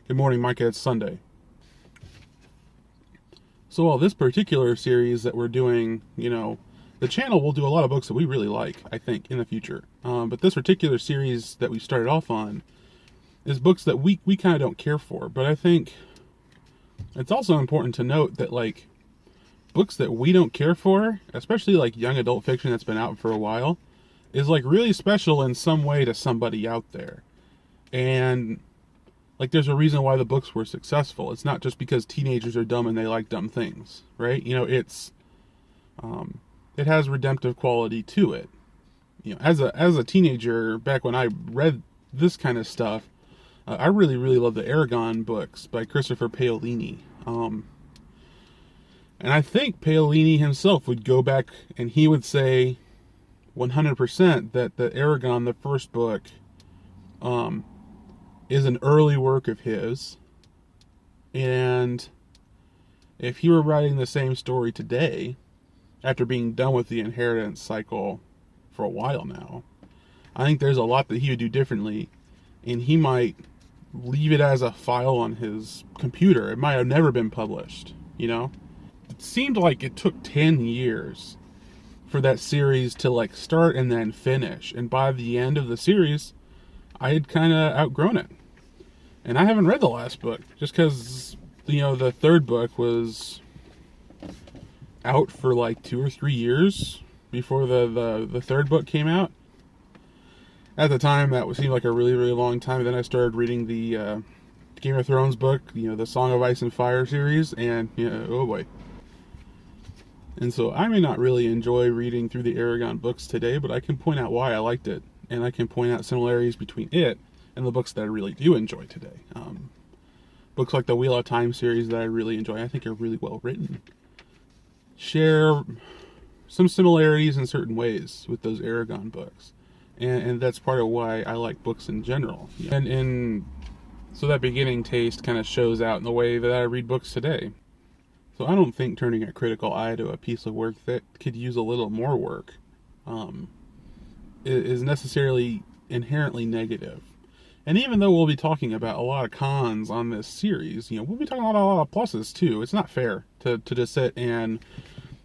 Good morning, Micah. It's Sunday. So, this particular series that we're doing, the channel will do a lot of books that we really like, I think, in the future. But this particular series that we started off on is books that we kind of don't care for. But I think it's also important to note that, books that we don't care for, especially, young adult fiction that's been out for a while, is, really special in some way to somebody out there. And there's a reason why the books were successful. It's not just because teenagers are dumb and they like dumb things, right? It has redemptive quality to it. As a teenager, back when I read this kind of stuff, I really, really loved the Eragon books by Christopher Paolini. And I think Paolini himself would go back and he would say 100% that the Eragon, the first book, is an early work of his, and if he were writing the same story today, after being done with the inheritance cycle for a while now, I think there's a lot that he would do differently, and he might leave it as a file on his computer. It might have never been published, It seemed like it took 10 years for that series to start and then finish, and by the end of the series, I had kind of outgrown it. And I haven't read the last book, just because, the third book was out for 2 or 3 years before the third book came out. At the time, that seemed like a really, really long time. And then I started reading the Game of Thrones book, the Song of Ice and Fire series, and, oh boy. And so I may not really enjoy reading through the Eragon books today, but I can point out why I liked it. And I can point out similarities between it and the books that I really do enjoy today. Books like the Wheel of Time series that I really enjoy, I think are really well written, share some similarities in certain ways with those Eragon books. And that's part of why I like books in general. And so that beginning taste kind of shows out in the way that I read books today. So I don't think turning a critical eye to a piece of work that could use a little more work is necessarily inherently negative. And even though we'll be talking about a lot of cons on this series, we'll be talking about a lot of pluses too. It's not fair to just sit and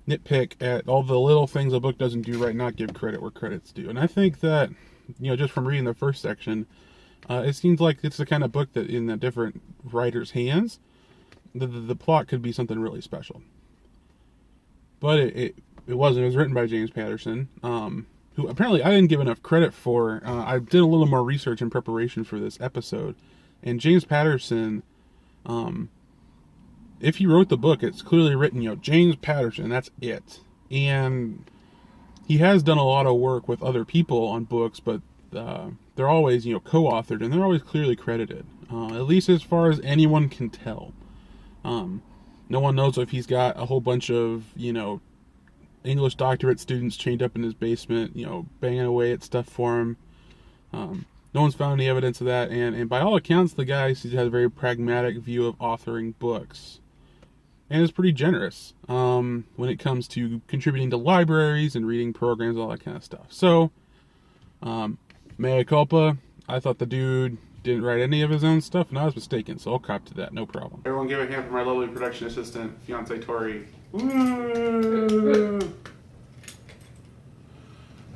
nitpick at all the little things a book doesn't do right and not give credit where credit's due. And I think that, just from reading the first section, it seems like it's the kind of book that in the different writers' hands, the plot could be something really special. But it wasn't. It was written by James Patterson, who apparently I didn't give enough credit for. I did a little more research in preparation for this episode. And James Patterson, if he wrote the book, it's clearly written, James Patterson, that's it. And he has done a lot of work with other people on books, but they're always, co-authored, and they're always clearly credited, at least as far as anyone can tell. No one knows if he's got a whole bunch of, English doctorate students chained up in his basement, banging away at stuff for him. No one's found any evidence of that, and by all accounts, the guy has a very pragmatic view of authoring books, and is pretty generous when it comes to contributing to libraries and reading programs, all that kind of stuff. So, mea culpa, I thought the dude didn't write any of his own stuff, and I was mistaken, so I'll cop to that, no problem. Everyone give a hand for my lovely production assistant, fiance Tori. Woo!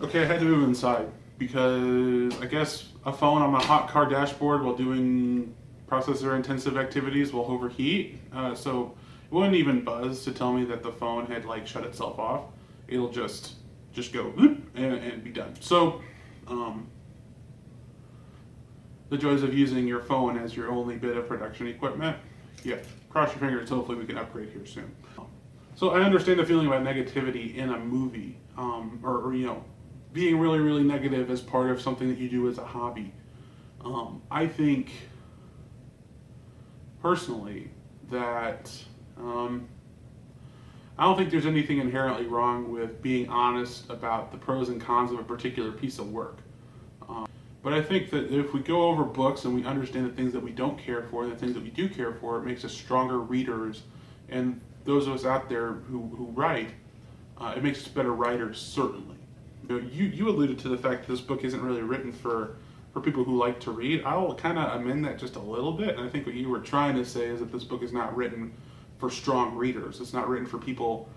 Okay, I had to move inside because I guess a phone on my hot car dashboard while doing processor-intensive activities will overheat. So it wouldn't even buzz to tell me that the phone had shut itself off. It'll just go whoop, and be done. So the joys of using your phone as your only bit of production equipment. Yeah, cross your fingers. Hopefully we can upgrade here soon. So I understand the feeling about negativity in a movie, or being really, really negative as part of something that you do as a hobby. I think, personally, that I don't think there's anything inherently wrong with being honest about the pros and cons of a particular piece of work. But I think that if we go over books and we understand the things that we don't care for and the things that we do care for, it makes us stronger readers. And those of us out there who write, it makes us better writers, certainly. You alluded to the fact that this book isn't really written for for people who like to read. I'll kind of amend that just a little bit, and I think what you were trying to say is that this book is not written for strong readers. It's not written for people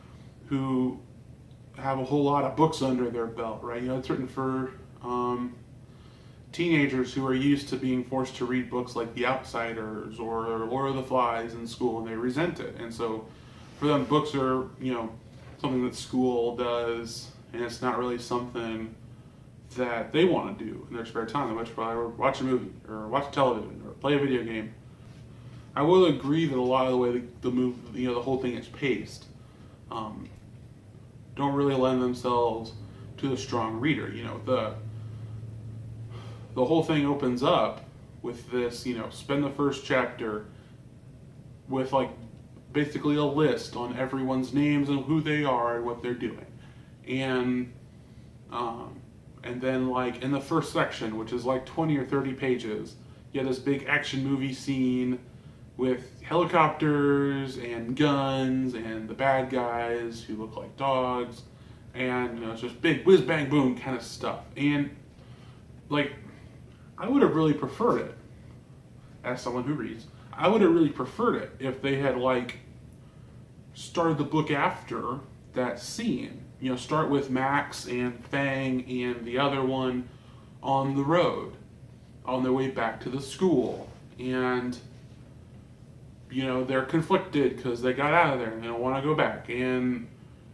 who have a whole lot of books under their belt, right? It's written for teenagers who are used to being forced to read books like The Outsiders or Lord of the Flies in school, and they resent it. And so for them, books are, something that school does, and it's not really something that they want to do in their spare time. They much rather watch a movie or watch television or play a video game. I will agree that a lot of the way the whole thing is paced, don't really lend themselves to the strong reader. The whole thing opens up with this, spend the first chapter with basically a list on everyone's names and who they are and what they're doing. And then in the first section, which is 20 or 30 pages, you have this big action movie scene with helicopters and guns and the bad guys who look like dogs, and it's just big whiz bang boom kind of stuff. And I would have really preferred it, as someone who reads, I would have really preferred it if they had started the book after that scene. Start with Max and Fang and the other one on the road, on their way back to the school, and they're conflicted because they got out of there and they don't want to go back,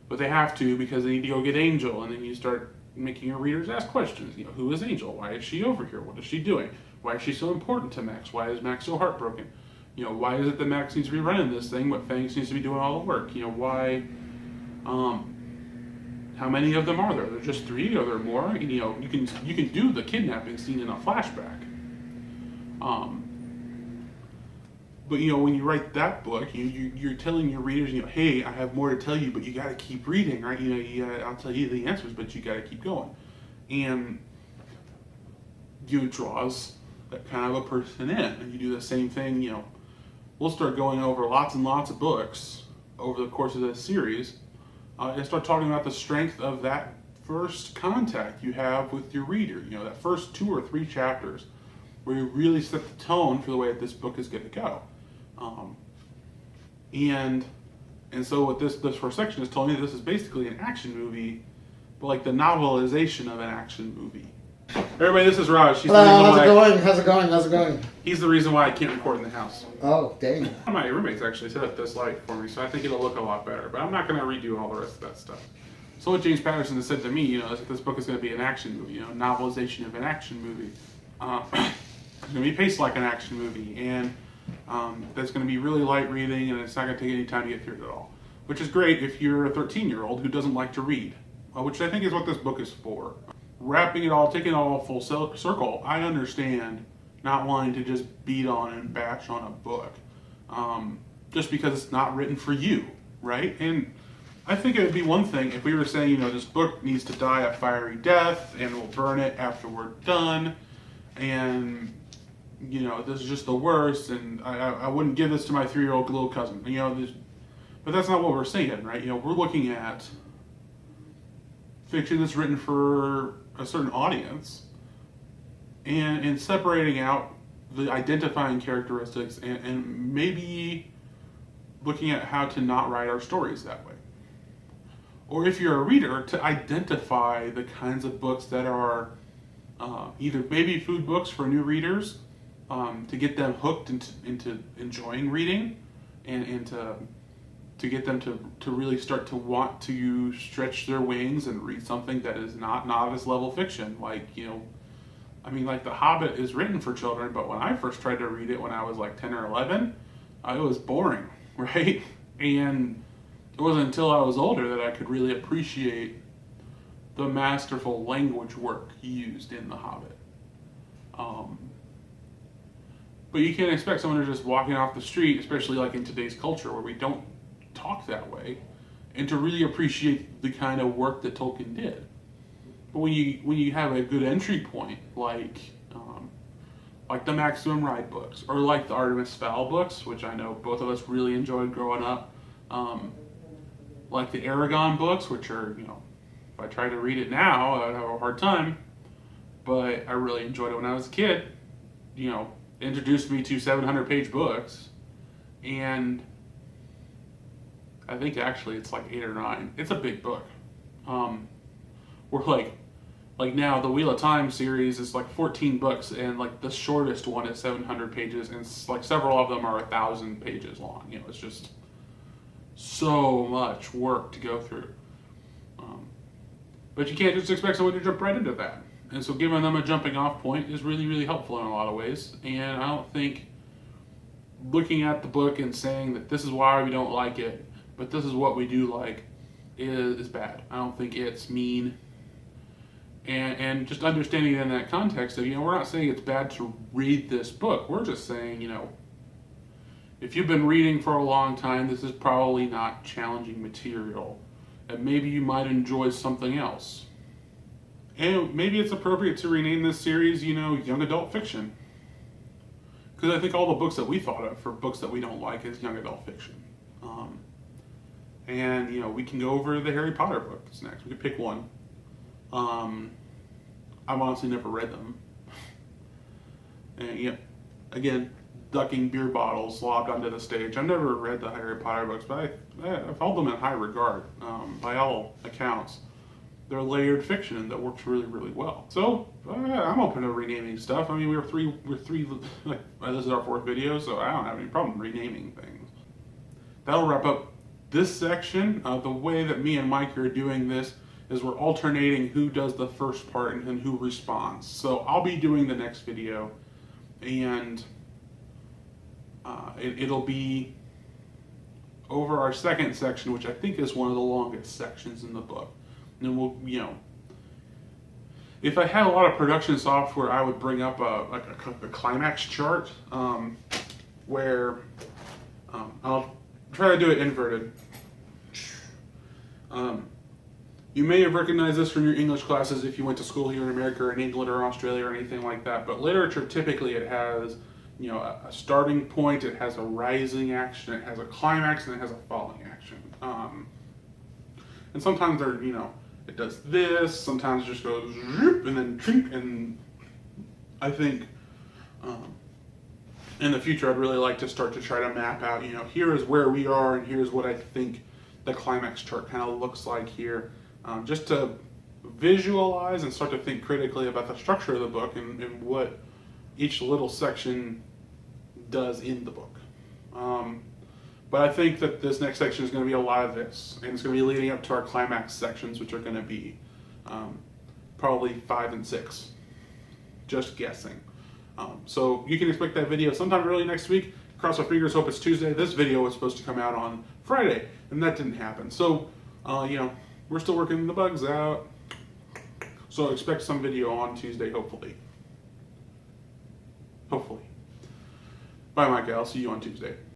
but they have to because they need to go get Angel. And then you start making your readers ask questions. Who is Angel? Why is she over here? What is she doing? Why is she so important to Max? Why is Max so heartbroken? Why is it that Max needs to be running this thing, but Fang seems to be doing all the work? Why? How many of them are there? There are just 3, or there are more? You can do the kidnapping scene in a flashback. But when you write that book, you're telling your readers, hey, I have more to tell you, but you got to keep reading, right? I'll tell you the answers, but you got to keep going, and it draws that kind of a person in. And you do the same thing. We'll start going over lots and lots of books over the course of this series, and start talking about the strength of that first contact you have with your reader. That first 2 or 3 chapters, where you really set the tone for the way that this book is going to go. And so what this first section is telling me, this is basically an action movie, but the novelization of an action movie. Everybody, this is Raj. Hello, how's it going? He's the reason why I can't record in the house. Oh, dang. One of my roommates actually set up this light for me, so I think it'll look a lot better, but I'm not going to redo all the rest of that stuff. So what James Patterson has said to me, this book is going to be an action movie, novelization of an action movie. It's going to be paced like an action movie, and that's going to be really light reading, and it's not going to take any time to get through it at all. Which is great if you're a 13-year-old who doesn't like to read, which I think is what this book is for. Taking it all full circle, I understand not wanting to just beat on and bash on a book, just because it's not written for you, right? And I think it would be one thing if we were saying, this book needs to die a fiery death, and we'll burn it after we're done, and this is just the worst, and I wouldn't give this to my 3-year-old little cousin. But that's not what we're saying, right? We're looking at fiction that's written for a certain audience, and separating out the identifying characteristics, and maybe looking at how to not write our stories that way. Or if you're a reader, to identify the kinds of books that are either baby food books for new readers, to get them hooked into enjoying reading, and to get them to really start to want to stretch their wings and read something that is not novice level fiction. The Hobbit is written for children, but when I first tried to read it when I was 10 or 11, it was boring, right? And it wasn't until I was older that I could really appreciate the masterful language work used in The Hobbit. But you can't expect someone to just walking off the street, especially in today's culture where we don't talk that way, and to really appreciate the kind of work that Tolkien did. But when you have a good entry point, like the Maximum Ride books, or the Artemis Fowl books, which I know both of us really enjoyed growing up, the Aragon books, which are, if I try to read it now, I'd have a hard time. but I really enjoyed it when I was a kid. You know, introduced me to 700-page books, and I think actually it's like 8 or 9. It's a big book. We're like now the Wheel of Time series is like 14 books, and like the shortest one is 700 pages, and like several of them are 1,000 pages long. You know, it's just so much work to go through. But you can't just expect someone to jump right into that. And so giving them a jumping off point is really, really helpful in a lot of ways. And I don't think looking at the book and saying that this is why we don't like it, but this is what we do like, is bad. I don't think it's mean. And just understanding it in that context of, you know, we're not saying it's bad to read this book. We're just saying, you know, if you've been reading for a long time, this is probably not challenging material. And maybe you might enjoy something else. And maybe it's appropriate to rename this series, you know, Young Adult Fiction. Because I think all the books that we thought of for books that we don't like is Young Adult Fiction. And, you know, we can go over the Harry Potter books next. We could pick one. I've honestly never read them. And, yeah, again, ducking beer bottles lobbed onto the stage. I've never read the Harry Potter books, but I've held them in high regard. By all accounts, they're layered fiction that works really, really well. So I'm open to renaming stuff. I mean, we're three. Like, this is our 4th video, so I don't have any problem renaming things. That'll wrap up this section. The way that me and Mike are doing this is we're alternating who does the first part and then who responds. So I'll be doing the next video, and it'll be over our 2nd section, which I think is one of the longest sections in the book. And we'll, you know, if I had a lot of production software, I would bring up a climax chart where I'll try to do it inverted. You may have recognized this from your English classes if you went to school here in America or in England or Australia or anything like that. But literature, typically it has, you know, a starting point, it has a rising action, it has a climax, and it has a falling action. And sometimes they're, you know, it does this, sometimes it just goes zoop, and then trink, and I think in the future I'd really like to start to try to map out, you know, here is where we are and here's what I think the climax chart kind of looks like here. Just to visualize and start to think critically about the structure of the book and what each little section does in the book. But I think that this next section is going to be a lot of this, and it's going to be leading up to our climax sections, which are going to be probably 5 and 6. Just guessing. So you can expect that video sometime early next week. Cross our fingers, hope it's Tuesday. This video was supposed to come out on Friday, and that didn't happen. So, you know, we're still working the bugs out. So expect some video on Tuesday, hopefully. Hopefully. Bye, Mike. I'll see you on Tuesday.